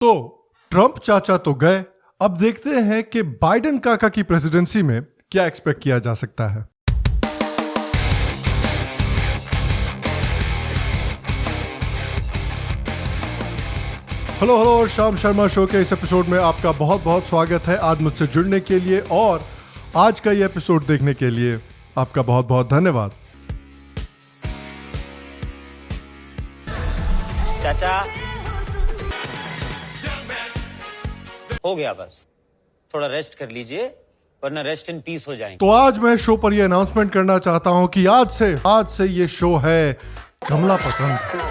तो ट्रंप चाचा तो गए, अब देखते हैं कि बाइडेन काका की प्रेसिडेंसी में क्या एक्सपेक्ट किया जा सकता है। हेलो शाम शर्मा शो के इस एपिसोड में आपका बहुत बहुत स्वागत है। आज मुझसे जुड़ने के लिए और आज का ये एपिसोड देखने के लिए आपका बहुत बहुत धन्यवाद। चाचा हो गया, बस थोड़ा रेस्ट कर लीजिए वरना रेस्ट इन पीस हो जाएंगे। तो आज मैं शो पर ये अनाउंसमेंट करना चाहता हूं कि आज से ये शो है कमला पसंद।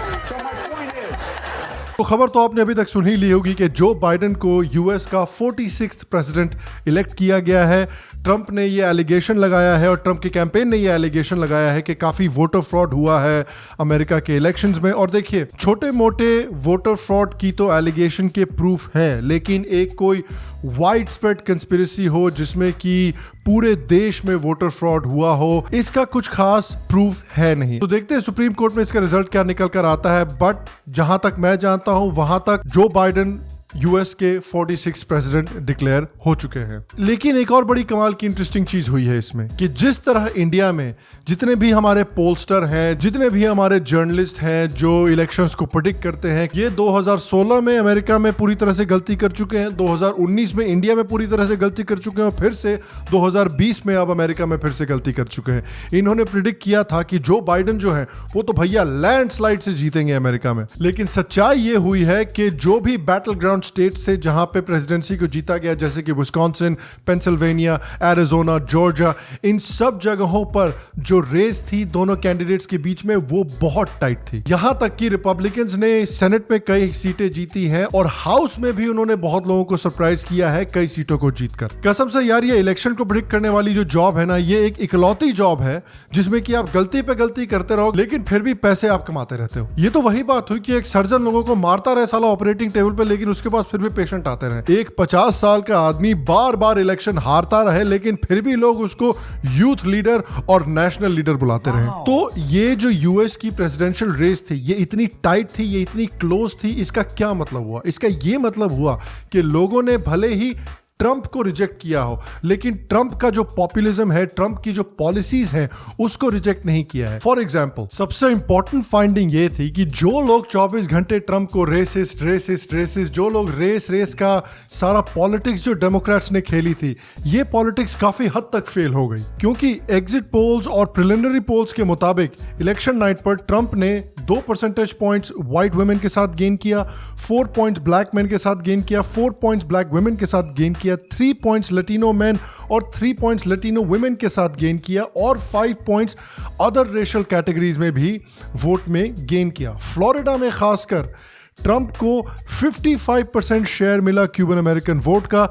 तो खबर तो आपने अभी तक सुन ही ली होगी कि जो बाइडेन को यूएस का 46th प्रेसिडेंट इलेक्ट किया गया है। ट्रंप ने ये एलिगेशन लगाया है और ट्रंप की कैंपेन ने ये एलिगेशन लगाया है कि काफ़ी वोटर फ्रॉड हुआ है अमेरिका के इलेक्शंस में। और देखिए, छोटे मोटे वोटर फ्रॉड की तो एलिगेशन के प्रूफ हैं, लेकिन एक कोई वाइड स्प्रेड कंस्पिरेसी हो जिसमें कि पूरे देश में वोटर फ्रॉड हुआ हो, इसका कुछ खास प्रूफ है नहीं। तो देखते हैं सुप्रीम कोर्ट में इसका रिजल्ट क्या निकल कर आता है। बट जहां तक मैं जानता हूं वहां तक जो बाइडेन यूएस के 46 प्रेसिडेंट डिक्लेयर हो चुके हैं। लेकिन एक और बड़ी कमाल की इंटरेस्टिंग चीज हुई है इसमें कि जिस तरह इंडिया में जितने भी हमारे पोलस्टर हैं, जितने भी हमारे जर्नलिस्ट हैं जो इलेक्शंस को प्रेडिक्ट करते हैं, ये 2016 में अमेरिका में पूरी तरह से गलती कर चुके हैं, 2019 में इंडिया में पूरी तरह से गलती कर चुके हैं और फिर से 2020 में अब अमेरिका में फिर से गलती कर चुके हैं। इन्होंने प्रिडिक्ट किया था कि जो बाइडेन जो है वो तो भैया लैंडस्लाइड से जीतेंगे अमेरिका में। लेकिन सच्चाई ये हुई है कि जो भी बैटल ग्राउंड स्टेट से जहां पे प्रेसिडेंसी को जीता गया, जैसे कि विस्कॉन्सिन, पेंसिल्वेनिया, एरिजोना, जॉर्जिया, इन सब जगहों पर जो रेस थी दोनों कैंडिडेट्स के बीच में वो बहुत टाइट थी। यहां तक कि रिपब्लिकन्स ने सेनेट में कई सीटें जीती हैं और हाउस में भी उन्होंने बहुत लोगों को सरप्राइज किया है कई सीटों को जीतकर। कसम से यार, ये इलेक्शन को प्रेडिक्ट करने वाली जो जॉब है ना, ये एक इकलौती जॉब है जिसमें कि आप गलती पे गलती करते रहो लेकिन फिर भी पैसे आप कमाते रहते हो। ये तो वही बात हुई कि एक सर्जन लोगों को मारता रहे साला ऑपरेटिंग टेबल पे, लेकिन उसके पास फिर भी पेशेंट आते रहे। एक 50 साल का आदमी बार बार इलेक्शन हारता रहे लेकिन फिर भी लोग उसको यूथ लीडर और नेशनल लीडर बुलाते रहे। तो ये जो यूएस की प्रेसिडेंशियल रेस थी ये इतनी टाइट थी, ये इतनी क्लोज थी। इसका क्या मतलब हुआ? इसका ये मतलब हुआ कि लोगों ने भले ही ट्रंप को रिजेक्ट किया हो लेकिन ट्रंप का जो पॉपुलिज्म है, ट्रंप की जो पॉलिसीज हैं, उसको रिजेक्ट नहीं किया है। फॉर एग्जांपल, सबसे इंपॉर्टेंट फाइंडिंग ये थी कि जो लोग 24 घंटे ट्रंप को रेसिस्ट जो लोग रेस का सारा पॉलिटिक्स जो डेमोक्रेट्स ने खेली थी, ये पॉलिटिक्स काफी हद तक फेल हो गई। क्योंकि एग्जिट पोल्स और प्रिलिमिनरी पोल्स के मुताबिक इलेक्शन नाइट पर ट्रंप ने 2 परसेंटेज पॉइंट्स व्हाइट वुमेन के साथ गेन किया, 4 पॉइंट्स ब्लैक मैन के साथ गेन किया, 4 पॉइंट्स ब्लैक वुमेन के साथ गेन किया, 3 पॉइंट्स लैटिनो मैन और 3 पॉइंट्स लैटिनो वुमेन के साथ गेन किया और 5 पॉइंट्स अदर रेशियल कैटेगरीज में भी वोट में गेन किया। फ्लोरिडा में खासकर ट्रंप को 55% शेयर मिला क्यूबन अमेरिकन वोट का,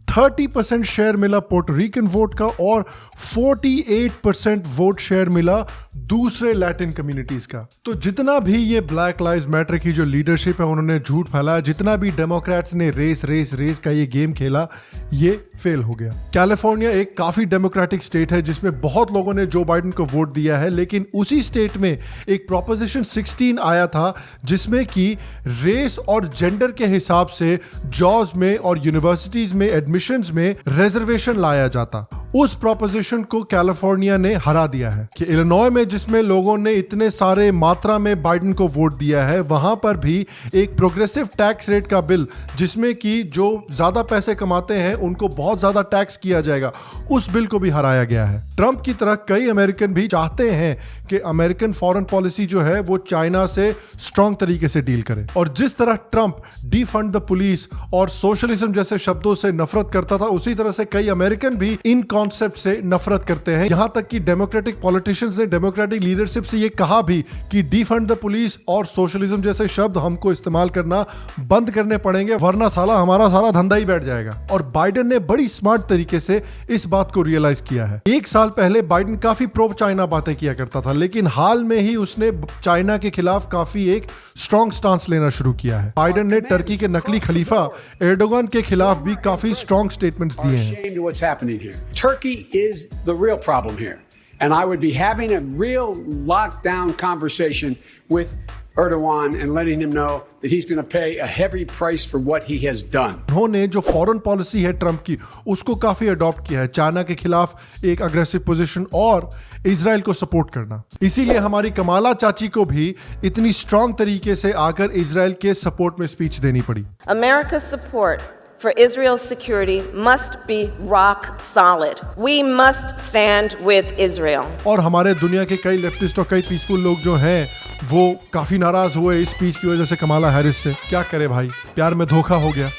30% शेयर मिला पोर्टो रिकन वोट का और 48% वोट शेयर मिला दूसरे लैटिन कम्युनिटीज का। तो जितना भी ये ब्लैक लाइव्स मैटर की जो लीडरशिप है उन्होंने झूठ फैलाया, जितना भी डेमोक्रेट्स ने रेस का ये गेम खेला, ये फेल हो गया। कैलिफोर्निया एक काफी डेमोक्रेटिक स्टेट है जिसमें बहुत लोगों ने जो बाइडेन को वोट दिया है, लेकिन उसी स्टेट में एक प्रोपोजिशन 16 आया था जिसमें कि रेस और जेंडर के हिसाब से जॉब्स में और यूनिवर्सिटीज में एडमिशंस में रिजर्वेशन लाया जाता। उस प्रोपोजिशन को कैलिफोर्निया ने हरा दिया है कि इलिनॉय में जिसमें लोगों ने इतने सारे मात्रा में बाइडेन को वोट दिया है, वहां पर भी एक प्रोग्रेसिव टैक्स रेट का बिल जिसमें कि जो ज्यादा पैसे कमाते हैं उनको बहुत ज्यादा टैक्स किया जाएगा, उस बिल को भी हराया गया है। ट्रंप की तरह कई अमेरिकन भी चाहते हैं कि अमेरिकन फॉरेन पॉलिसी जो है वो चाइना से स्ट्रांग तरीके से डील करे। और जिस तरह ट्रंप डिफंड द पुलिस और सोशलिज्म जैसे शब्दों से नफरत करता था, उसी तरह से कई अमेरिकन भी इन कॉन्सेप्ट से नफरत करते हैं। यहां तक कि डेमोक्रेटिक पॉलिटिशियंस ने डेमोक्रेटिक लीडरशिप से ये कहा भी कि डिफंड द पुलिस और सोशलिज्म जैसे शब्द हमको इस्तेमाल करना बंद करने पड़ेंगे वरना साला हमारा सारा धंधा ही बैठ जाएगा। और बाइडेन ने बड़ी स्मार्ट तरीके से इस बात को रियलाइज किया है। एक साल पहले बाइडेन काफी प्रो चाइना बातें किया करता था, लेकिन हाल में ही उसने चाइना के खिलाफ काफी एक स्ट्रॉन्ग स्टांस लेना शुरू किया है। बाइडेन ने टर्की के नकली खलीफा एर्डोगन के खिलाफ भी काफी स्ट्रॉन्ग स्टेटमेंट्स दिए हैं। Turkey is the real problem here. And I would be having a real lockdown conversation with Erdogan and letting him know that he's going to pay a heavy price for what he has done. उन्होंने जो foreign policy है Trump की उसको काफी adopt किया है, China के खिलाफ एक अग्रेसिव पोजीशन और इजराइल को सपोर्ट करना। इसीलिए हमारी कमाला चाची को भी इतनी स्ट्रांग तरीके से आकर इजराइल के सपोर्ट में स्पीच देनी पड़ी। America's support for Israel's security must be rock solid. We must stand with Israel. और हमारे दुनिया के कई लेफ्टिस्ट और कई पीसफुल लोग जो हैं वो काफी नाराज हुए इस स्पीच की वजह से कमाला हैरिस से। क्या करे भाई, प्यार में धोखा हो गया।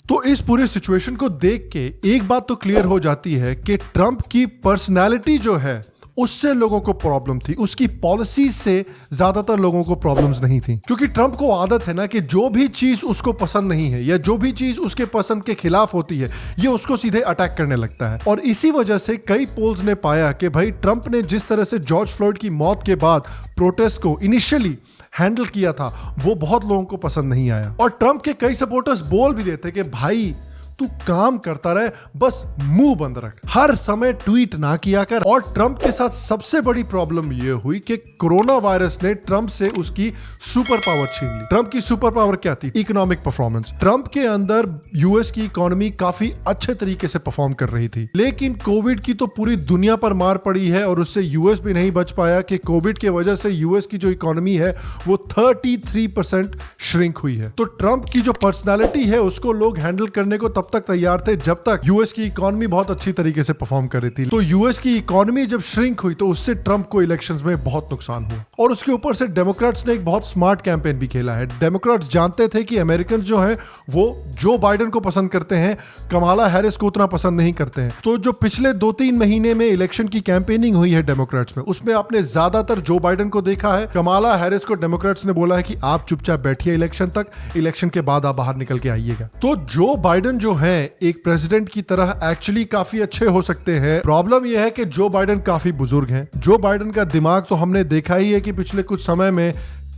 तो इस पूरे सिचुएशन को देख के एक बात तो क्लियर हो जाती है कि ट्रंप की पर्सनालिटी जो है उससे लोगों को प्रॉब्लम थी, उसकी पॉलिसीज से ज्यादातर लोगों को प्रॉब्लम्स नहीं थी। क्योंकि ट्रंप को आदत है ना कि जो भी चीज उसको पसंद नहीं है या जो भी चीज उसके पसंद के खिलाफ होती है ये उसको सीधे अटैक करने लगता है। और इसी वजह से कई पोल्स ने पाया कि भाई ट्रंप ने जिस तरह से जॉर्ज फ्लॉयड की मौत के बाद प्रोटेस्ट को इनिशियली हैंडल किया था वो बहुत लोगों को पसंद नहीं आया। और ट्रंप के कई सपोर्टर्स बोल भी देते कि भाई तू काम करता रहे, बस मुंह बंद रख, हर समय ट्वीट ना किया कर। और ट्रंप के साथ सबसे बड़ी प्रॉब्लम यह हुई कि कोरोना वायरस ने ट्रंप से उसकी सुपर पावर छीन ली। ट्रंप की सुपर पावर क्या थी? Economic performance. ट्रंप के अंदर यूएस की इकोनॉमी काफी अच्छे तरीके से परफॉर्म कर रही थी, लेकिन कोविड की तो पूरी दुनिया पर मार पड़ी है और उससे यूएस भी नहीं बच पाया कि कोविड की वजह से यूएस की जो इकोनॉमी है वो 33% श्रिंक हुई है। तो ट्रंप की जो पर्सनालिटी है उसको लोग हैंडल करने को तब तक तैयार थे जब तक यूएस की इकोनॉमी बहुत अच्छी तरीके से परफॉर्म कर रही थी। तो यूएस की इकोनॉमी जब श्रिंक हुई तो उससे ट्रंप को इलेक्शंस में बहुत नुकसान हुआ। और उसके ऊपर से डेमोक्रेट्स ने एक बहुत स्मार्ट कैंपेन भी खेला है। डेमोक्रेट्स जानते थे कि अमेरिकन जो है वो जो बाइडेन को पसंद करते हैं, कमाला हैरिस को उतना पसंद नहीं करते हैं। तो जो पिछले 2-3 महीने में इलेक्शन की कैंपेनिंग हुई है डेमोक्रेट्स में, उसमें आपने ज्यादातर जो बाइडेन को देखा है। कमाला हैरिस को डेमोक्रेट्स ने बोला है कि आप चुपचाप बैठिए इलेक्शन तक, इलेक्शन के बाद आप बाहर निकल के आइएगा। तो जो बाइडेन जो है एक प्रेसिडेंट की तरह एक्चुअली काफी अच्छे हो सकते हैं। प्रॉब्लम यह है कि जो बाइडेन काफी बुजुर्ग हैं। जो बाइडेन का दिमाग तो हमने देखा ही है कि पिछले कुछ समय में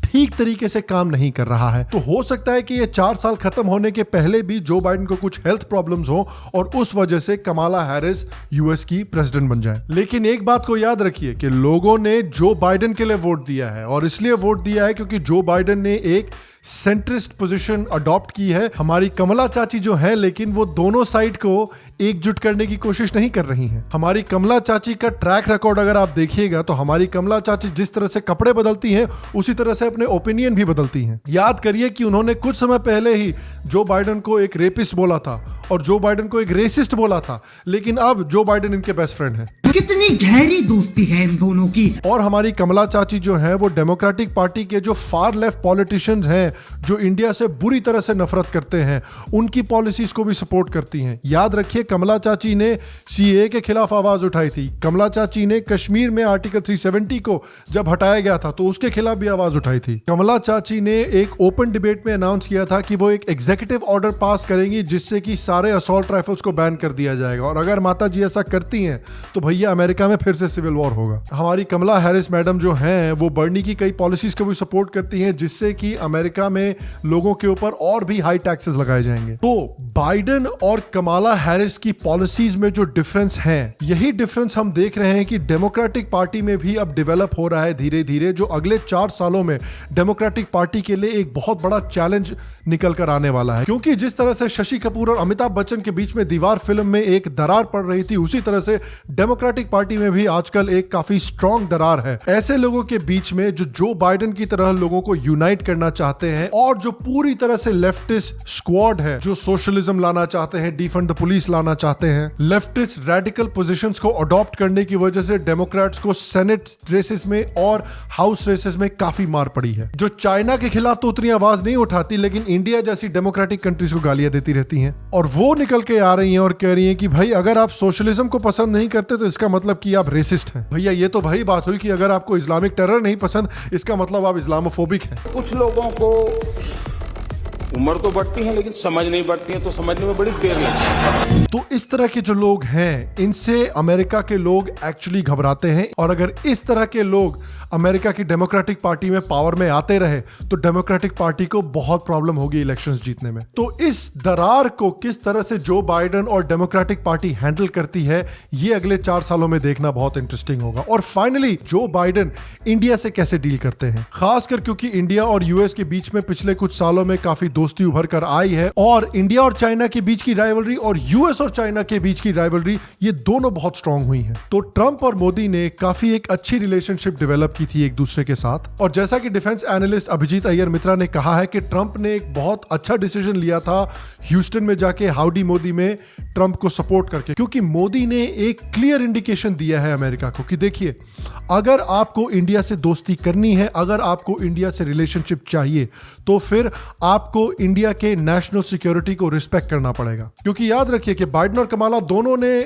ठीक तरीके से काम नहीं कर रहा है। तो हो सकता है कि ये 4 साल खत्म होने के पहले भी जो बाइडेन को कुछ हेल्थ प्रॉब्लम्स हो और उस वजह से कमाला हैरिस यूएस की प्रेसिडेंट बन जाए। लेकिन एक बात को याद रखिए कि लोगों ने जो बाइडेन के लिए वोट दिया है, और इसलिए वोट दिया है क्योंकि जो बाइडेन ने एक सेंट्रिस्ट पोजीशन अडॉप्ट की है। हमारी कमला चाची जो है, लेकिन वो दोनों साइड को एकजुट करने की कोशिश नहीं कर रही हैं। हमारी कमला चाची का ट्रैक रिकॉर्ड अगर आप देखिएगा तो हमारी कमला चाची जिस तरह से कपड़े बदलती हैं उसी तरह से अपने ओपिनियन भी बदलती हैं। याद करिए कि उन्होंने कुछ समय पहले ही जो बाइडेन को एक रेपिस्ट बोला था और जो बाइडेन को एक रेसिस्ट बोला था, लेकिन अब जो बाइडेन इनके बेस्ट फ्रेंड है। कितनी गहरी दोस्ती है इन दोनों की। और हमारी कमला चाची जो है वो डेमोक्रेटिक पार्टी के जो फार लेफ्ट पॉलिटिशियंस हैं जो इंडिया से बुरी तरह से नफरत करते हैं, उनकी पॉलिसीज को भी सपोर्ट करती हैं। याद रखिए कमला चाची ने सीए के खिलाफ आवाज उठाई थी। कमला चाची ने कश्मीर में आर्टिकल 370 को जब हटाया गया था तो उसके खिलाफ भी आवाज उठाई थी। कमला चाची ने एक ओपन डिबेट में अनाउंस किया था कि वो एक एग्जीक्यूटिव ऑर्डर पास करेंगी जिससे कि सारे असॉल्ट राइफल्स को बैन कर दिया जाएगा, और अगर माता जी ऐसा करती हैं तो भैया अमेरिका में फिर से सिविल वॉर होगा। हमारी कमला हैरिस मैडम जो हैं वो बर्नी की कई पॉलिसीज को भी सपोर्ट करती हैं जिससे कि अमेरिका में लोगों के ऊपर और भी हाई टैक्सेस लगाए जाएंगे। तो बाइडेन और कमाला हैरिस की पॉलिसीज में जो डिफरेंस है, यही डिफरेंस हम देख रहे हैं कि डेमोक्रेटिक पार्टी में भी अब डेवलप हो रहा है धीरे धीरे, जो अगले 4 सालों में डेमोक्रेटिक पार्टी के लिए एक बहुत बड़ा चैलेंज निकल कर आने वाला है। क्योंकि जिस तरह से शशि कपूर और अमिताभ बच्चन के बीच में दीवार फिल्म में एक दरार पड़ रही थी, उसी तरह से डेमोक्रेटिक पार्टी में भी आजकल एक काफी स्ट्रॉन्ग दरार है। ऐसे लोगों के बीच में जो बाइडेन की तरह लोगों को यूनाइट करना चाहते हैं और जो पूरी तरह से लेफ्टिस्ट स्क्वाड है, जो सोशलिज्म लाना चाहते हैं, डिफंड द पुलिस लाना चाहते हैं। लेफ्टिस्ट रेडिकल पोजीशंस को अडॉप्ट करने की वजह से डेमोक्रेट्स को सेनेट रेसेस में और हाउस रेसेस में काफी मार पड़ी है। जो चाइना के खिलाफ तो उतनी आवाज नहीं उठाती, लेकिन इंडिया जैसी डेमोक्रेटिक कंट्रीज को गालियां देती रहती हैं, और वो निकल के आ रही हैं और कह रही हैं कि भाई अगर आप सोशलिज्म को पसंद नहीं करते तो इसका मतलब कि आप रेसिस्ट हैं। भैया ये तो वही बात हुई कि अगर आपको इस्लामिक टेरर नहीं पसंद, इसका मतलब आप इस्लामोफोबिक हैं। कुछ लोगों को उम्र तो बढ़ती है लेकिन समझ नहीं बढ़ती है, तो समझने में बड़ी देर लगती है। तो इस तरह के जो लोग हैं, इनसे अमेरिका के लोग एक्चुअली घबराते हैं, और अगर इस तरह के लोग अमेरिका की डेमोक्रेटिक पार्टी में पावर में आते रहे तो डेमोक्रेटिक पार्टी को बहुत प्रॉब्लम होगी इलेक्शंस जीतने में। तो इस दरार को किस तरह से जो बाइडेन और डेमोक्रेटिक पार्टी हैंडल करती है, ये अगले 4 सालों में देखना बहुत इंटरेस्टिंग होगा। और फाइनली जो बाइडेन इंडिया से कैसे डील करते हैं, खासकर क्योंकि इंडिया और यूएस के बीच में पिछले कुछ सालों में काफी दोस्ती उभर कर आई है, और इंडिया और चाइना के बीच की राइवलरी और यूएस और चाइना के बीच की राइवलरी, ये दोनों बहुत स्ट्रांग हुई हैं। तो ट्रंप और मोदी ने काफी एक अच्छी रिलेशनशिप डेवलप की थी एक दूसरे के साथ। और जैसा कि डिफेंस एनालिस्ट अभिजीत अय्यर मित्रा ने कहा है कि ट्रंप ने एक बहुत अच्छा डिसीजन लिया था ह्यूस्टन में जाके हाउडी मोदी में ट्रंप को सपोर्ट करके, क्योंकि मोदी ने एक क्लियर इंडिकेशन दिया है अमेरिका को कि देखिए, अगर आपको इंडिया से दोस्ती करनी है, अगर आपको इंडिया से रिलेशनशिप चाहिए, तो फिर आपको इंडिया के नेशनल सिक्योरिटी को रिस्पेक्ट करना पड़ेगा। क्योंकि याद रखिए कि बाइडेन और कमाला दोनों ने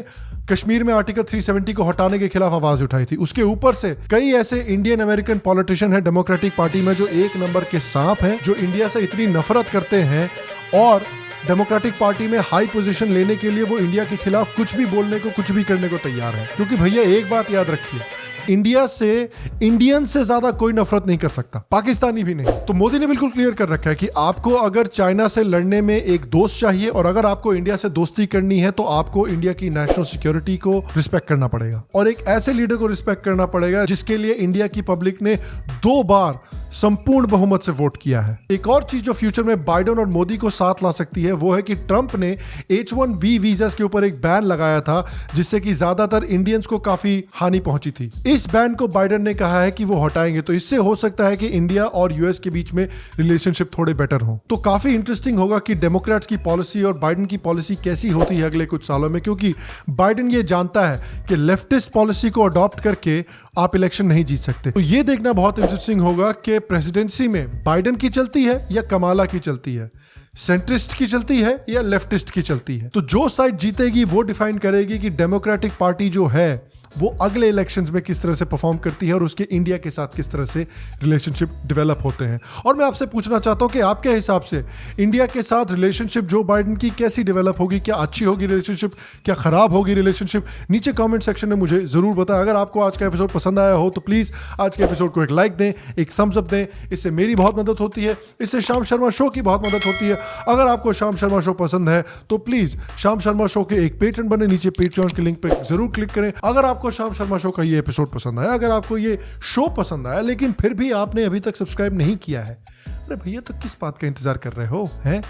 कश्मीर में आर्टिकल 370 को हटाने के खिलाफ आवाज उठाई थी। उसके ऊपर से कई ऐसे इंडियन अमेरिकन पॉलिटिशियन हैं डेमोक्रेटिक पार्टी में जो एक नंबर के सांप हैं, जो इंडिया से इतनी नफरत करते हैं, और डेमोक्रेटिक पार्टी में हाई पोजीशन लेने के लिए वो इंडिया के खिलाफ कुछ भी बोलने को, कुछ भी करने को तैयार है। क्योंकि भैया एक बात याद रखिए, इंडिया से इंडियन से ज्यादा कोई नफरत नहीं कर सकता, पाकिस्तानी भी नहीं। तो मोदी ने बिल्कुल क्लियर कर रखा है कि आपको अगर चाइना से लड़ने में एक दोस्त चाहिए, और अगर आपको इंडिया से दोस्ती करनी है, तो आपको इंडिया की नेशनल सिक्योरिटी को रिस्पेक्ट करना पड़ेगा, और एक ऐसे लीडर को रिस्पेक्ट करना पड़ेगा जिसके लिए इंडिया की पब्लिक ने 2 बार संपूर्ण बहुमत से वोट किया है। एक और चीज जो फ्यूचर में बाइडेन और मोदी को साथ ला सकती है, वो है कि ट्रंप ने H1B वीजास के ऊपर एक बैन लगाया था, जिससे कि ज्यादातर इंडियंस को काफी हानि पहुंची थी। इस बैन को बाइडेन ने कहा है कि वो हटाएंगे, तो इससे हो सकता है कि इंडिया और यूएस के बीच में रिलेशनशिप थोड़े बेटर हो। तो काफी इंटरेस्टिंग होगा कि डेमोक्रेट्स की पॉलिसी और बाइडेन की पॉलिसी कैसी होती है अगले कुछ सालों में, क्योंकि बाइडेन ये जानता है कि लेफ्टिस्ट पॉलिसी को अडॉप्ट करके आप इलेक्शन नहीं जीत सकते। तो ये देखना बहुत इंटरेस्टिंग होगा कि प्रेसिडेंसी में बाइडेन की चलती है या कमाला की चलती है, सेंट्रिस्ट की चलती है या लेफ्टिस्ट की चलती है। तो जो साइड जीतेगी वो डिफाइन करेगी कि डेमोक्रेटिक पार्टी जो है वो अगले इलेक्शंस में किस तरह से परफॉर्म करती है और उसके इंडिया के साथ किस तरह से रिलेशनशिप डेवलप होते हैं। और मैं आपसे पूछना चाहता हूं कि आपके हिसाब से इंडिया के साथ रिलेशनशिप जो बाइडेन की कैसी डेवलप होगी, क्या अच्छी होगी रिलेशनशिप, क्या खराब होगी रिलेशनशिप? नीचे कमेंट सेक्शन में मुझे जरूर बताएं। अगर आपको आज का एपिसोड पसंद आया हो तो प्लीज आज के एपिसोड को एक लाइक दें, एक थम्स अप दें, इससे मेरी बहुत मदद होती है, इससे शाम शर्मा शो की बहुत मदद होती है। अगर आपको शाम शर्मा शो पसंद है तो प्लीज शाम शर्मा शो के एक पेट्रन बने, नीचे पेट्रियन के लिंक पे जरूर क्लिक करें। अगर आपको शाम शर्मा शो का ये एपिसोड पसंद आया, अगर आपको ये शो पसंद आया लेकिन फिर भी आपने अभी तक सब्सक्राइब नहीं किया है, अरे भैया तो किस बात का इंतजार कर रहे हो हैं?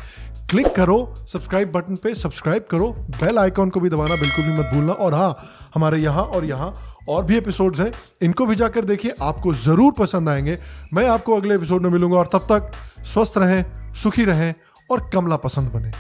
क्लिक करो सब्सक्राइब बटन पे, सब्सक्राइब करो, बेल आइकॉन को भी दबाना बिल्कुल भी मत भूलना। और हाँ, हमारे यहाँ और भी एपिसोड्स हैं, इनको भी जाकर देखिए, आपको जरूर पसंद आएंगे। मैं आपको अगले एपिसोड में मिलूंगा, और तब तक स्वस्थ रहें, सुखी रहें और कमला पसंद बने।